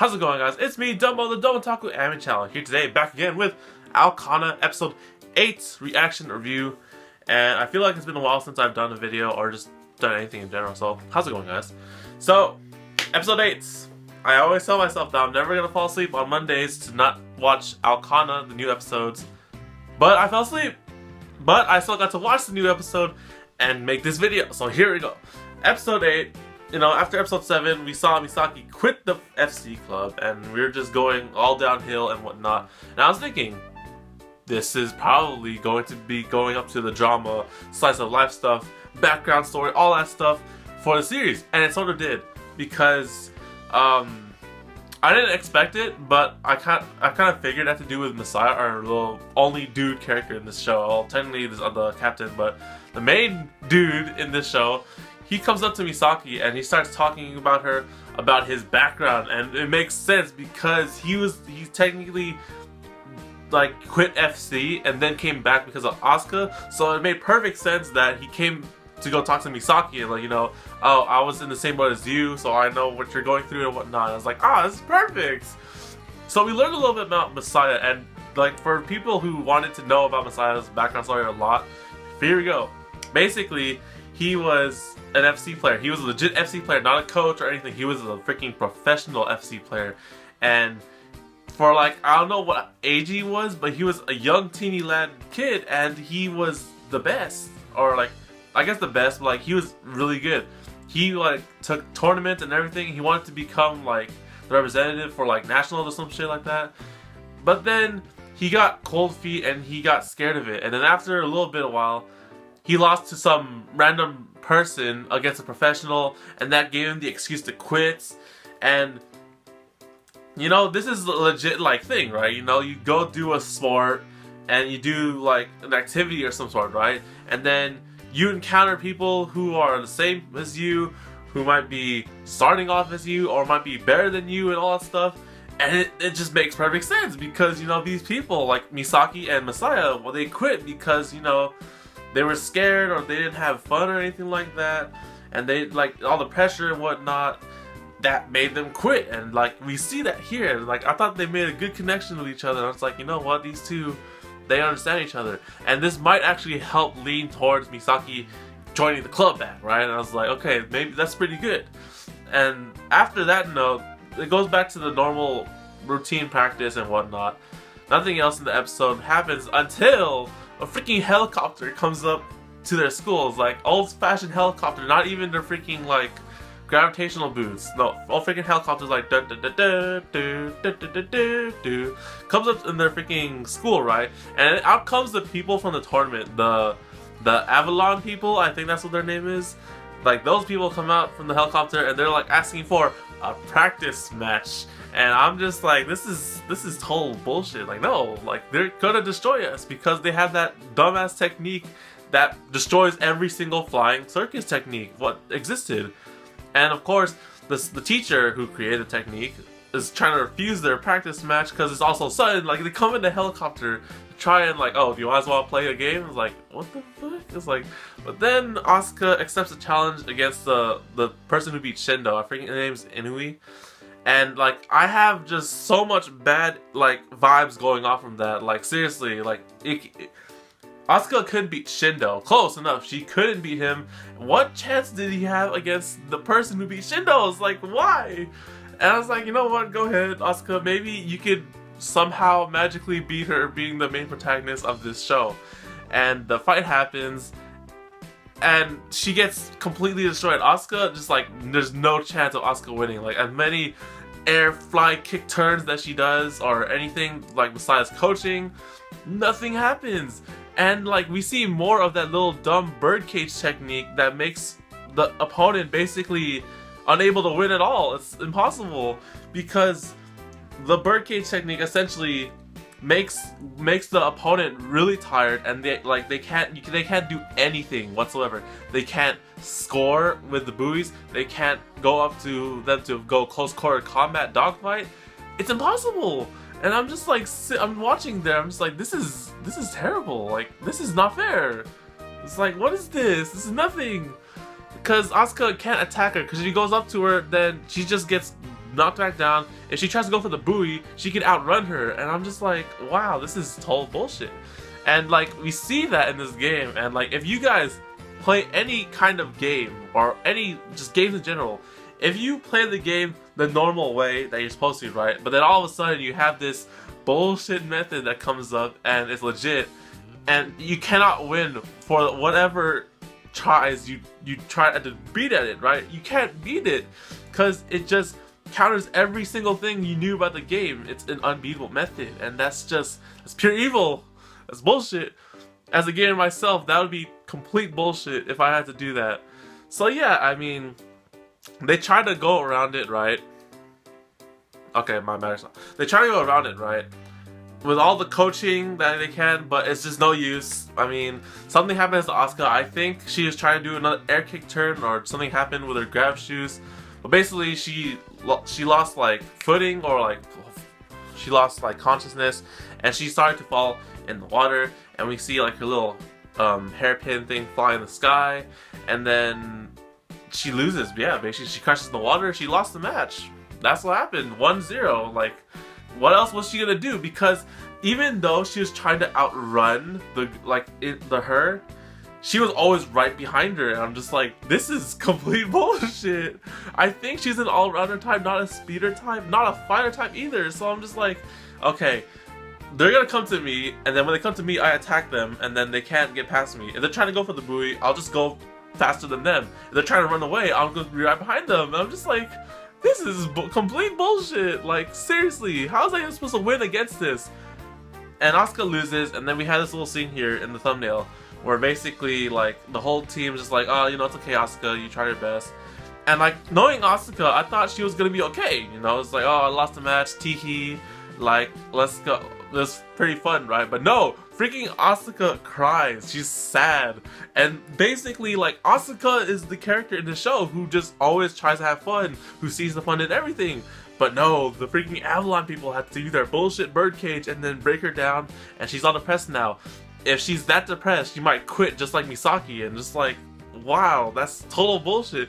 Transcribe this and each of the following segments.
How's it going, guys? It's me, Dumbo, the Domotaku Anime Channel, here today, back again with Aokana Episode 8 reaction review. And I feel like it's been a while since I've done a video or just done anything in general, so how's it going, guys? So, Episode 8. I always tell myself that I'm never gonna fall asleep on Mondays to not watch Aokana, the new episodes. But I fell asleep. But I still got to watch the new episode and make this video, so here we go. Episode 8. You know, after episode 7, we saw Misaki quit the FC club, and we were just going all downhill and whatnot. And I was thinking, this is probably going to be going up to the drama, slice of life stuff, background story, all that stuff for the series. And it sort of did, because I didn't expect it, but I kind of figured it had to do with Messiah, our little only dude character in this show. Well, technically this the captain, but the main dude in this show. He comes up to Misaki and he starts talking about her, about his background, and it makes sense because he technically like quit FC and then came back because of Asuka, so it made perfect sense that he came to go talk to Misaki and, like, you know, oh, I was in the same boat as you, so I know what you're going through and whatnot. And I was like, ah, this is perfect. So we learned a little bit about Messiah, and like for people who wanted to know about Messiah's background story a lot, here we go. Basically, he was an FC player. He was a legit FC player, not a coach or anything. He was a freaking professional FC player. And for like, I don't know what age he was, but he was a young teeny lad kid, and he was the best. Or like, I guess the best, but like he was really good. He like took tournaments and everything. He wanted to become like the representative for like nationals or some shit like that. But then he got cold feet and he got scared of it. And then after a little bit of while, he lost to some random person against a professional, and that gave him the excuse to quit. And you know, this is a legit like thing, right? You know, you go do a sport and you do like an activity or some sort, right? And then you encounter people who are the same as you, who might be starting off as you or might be better than you and all that stuff. And it just makes perfect sense because, you know, these people like Misaki and Messiah, well, they quit because, you know, they were scared or they didn't have fun or anything like that, and they like all the pressure and whatnot that made them quit. And like we see that here, like I thought they made a good connection with each other. And I was like, you know what, these two, they understand each other, and this might actually help lean towards Misaki joining the club back, right? And I was like, okay, maybe that's pretty good. And after that note, it goes back to the normal routine practice and whatnot. Nothing else in the episode happens until a freaking helicopter comes up to their schools, like old-fashioned helicopter, not even their freaking like gravitational boots. No, all freaking helicopters like da da da da da da da da da comes up in their freaking school, right? And out comes the people from the tournament, the Avalon people, I think that's what their name is. Like those people come out from the helicopter and they're like asking for a practice match. And I'm just like, this is total bullshit. Like, no, like they're gonna destroy us because they have that dumbass technique that destroys every single flying circus technique what existed. And of course, the teacher who created the technique is trying to refuse their practice match because it's also sudden. Like they come in the helicopter to try and like, oh, do you guys want to play a game? It's like, what the fuck? It's like, but then Asuka accepts a challenge against the person who beat Shindo. I forget, his name's INUI. And like I have just so much bad like vibes going off from that. Like seriously, like Asuka could beat Shindo. Close enough. She couldn't beat him. What chance did he have against the person who beat Shindo? It's like, why? And I was like, you know what? Go ahead, Asuka. Maybe you could somehow magically beat her being the main protagonist of this show. And the fight happens, and she gets completely destroyed. Asuka, just like, there's no chance of Asuka winning. Like, as many air fly kick turns that she does, or anything like besides coaching, nothing happens. And like, we see more of that little dumb birdcage technique that makes the opponent basically unable to win at all. It's impossible because the birdcage technique essentially makes the opponent really tired, and they can't do anything whatsoever. They can't score with the buoys. They can't go up to them to go close quarter combat dogfight. It's impossible. And I'm just like, I'm watching there. I'm just like, this is terrible. Like, this is not fair. It's like, what is this? This is nothing. Because Asuka can't attack her, because if she goes up to her, then she just gets knocked back down. If she tries to go for the buoy, she can outrun her. And I'm just like, wow, this is total bullshit. And like, we see that in this game. And like, if you guys play any kind of game, or any, just games in general, if you play the game the normal way that you're supposed to, right? But then all of a sudden you have this bullshit method that comes up and it's legit, and you cannot win for whatever tries you try to beat at it, right? You can't beat it because it just counters every single thing you knew about the game. It's an unbeatable method, and that's pure evil. That's bullshit. As a gamer myself, that would be complete bullshit if I had to do that. So yeah, I mean, they try to go around it, right? Okay, my matters. They try to go around it, right? With all the coaching that they can, but it's just no use. I mean, something happens to Asuka. I think she was trying to do another air kick turn, or something happened with her grab shoes. But basically, she lost like footing, or like she lost like consciousness, and she started to fall in the water. And we see like her little hairpin thing fly in the sky, and then she loses. Yeah, basically she crashes in the water. She lost the match. That's what happened. 1-0. Like, what else was she gonna do? Because even though she was trying to outrun her, she was always right behind her, and I'm just like, this is complete bullshit. I think she's an all-rounder type, not a speeder type, not a fighter type either. So I'm just like, okay, they're gonna come to me, and then when they come to me, I attack them, and then they can't get past me. If they're trying to go for the buoy, I'll just go faster than them. If they're trying to run away, I'll go right behind them. And I'm just like, this is complete bullshit. Like, seriously, how is I even supposed to win against this? And Asuka loses, and then we had this little scene here in the thumbnail where basically, like, the whole team is just like, oh, you know, it's okay, Asuka, you tried your best. And, like, knowing Asuka, I thought she was gonna be okay, you know? It's like, oh, I lost the match, teehee, like, let's go. That's pretty fun, right? But no, freaking Asuka cries. She's sad. And basically, like, Asuka is the character in the show who just always tries to have fun, who sees the fun in everything. But no, the freaking Avalon people had to do their bullshit birdcage and then break her down, and she's all depressed now. If she's that depressed, she might quit just like Misaki, and just like, wow, that's total bullshit.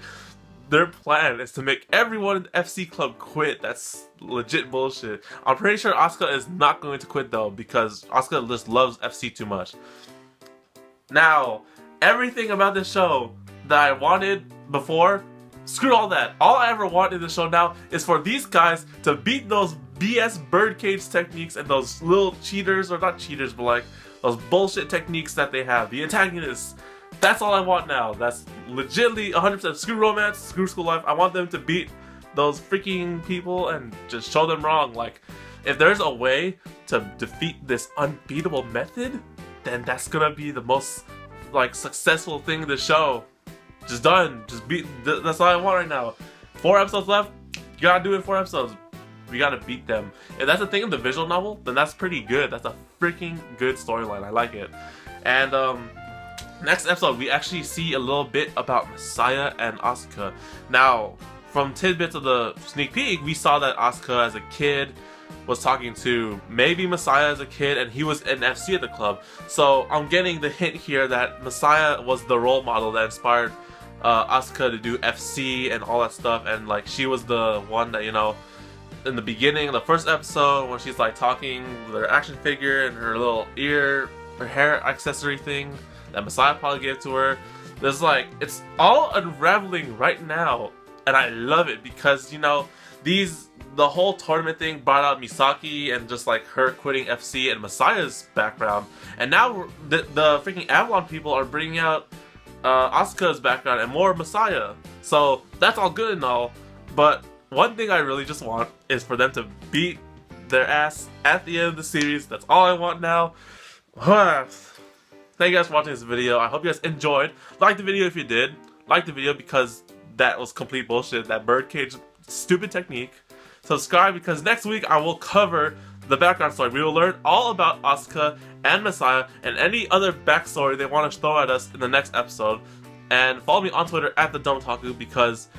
Their plan is to make everyone in the FC club quit. That's legit bullshit. I'm pretty sure Asuka is not going to quit though, because Asuka just loves FC too much. Now, everything about this show that I wanted before, screw all that. All I ever want in the show now is for these guys to beat those BS birdcage techniques and those little cheaters, or not cheaters, but like those bullshit techniques that they have. The antagonists. That's all I want now. That's legitimately 100% screw romance, screw school life. I want them to beat those freaking people and just show them wrong. Like, if there's a way to defeat this unbeatable method, then that's gonna be the most, like, successful thing in the show. Just done. Just beat. That's all I want right now. 4 episodes left. You gotta do it in 4 episodes. We gotta beat them. If that's a thing in the visual novel, then that's pretty good. That's a freaking good storyline. I like it. And next episode, we actually see a little bit about Messiah and Asuka. Now, from tidbits of the sneak peek, we saw that Asuka as a kid was talking to maybe Messiah as a kid, and he was an FC at the club. So I'm getting the hint here that Messiah was the role model that inspired Asuka to do FC and all that stuff, and like she was the one that, you know, in the beginning, the first episode, when she's like talking with her action figure and her little her hair accessory thing that Messiah probably gave to her. There's like, it's all unraveling right now, and I love it because, you know, the whole tournament thing brought out Misaki and just like her quitting FC and Messiah's background, and now the freaking Avalon people are bringing out Asuka's background and more Messiah. So that's all good and all, but one thing I really just want is for them to beat their ass at the end of the series. That's all I want now. Thank you guys for watching this video. I hope you guys enjoyed. Like the video if you did. Like the video because that was complete bullshit. That birdcage stupid technique. Subscribe because next week I will cover the background story. We will learn all about Asuka and Messiah and any other backstory they want to throw at us in the next episode. And follow me on Twitter at @TheDumbTaku because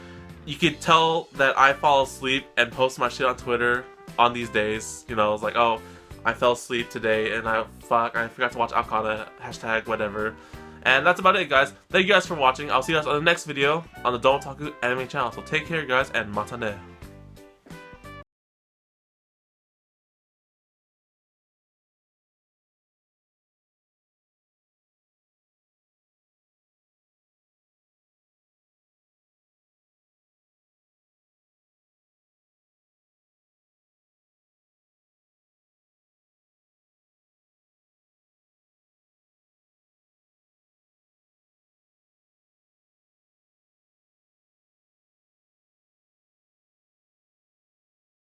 you could tell that I fall asleep and post my shit on Twitter on these days. You know, it's like, oh, I fell asleep today and I forgot to watch Aokana, hashtag whatever. And that's about it, guys. Thank you guys for watching. I'll see you guys on the next video on the Don't Taku anime channel. So take care, guys, and matane.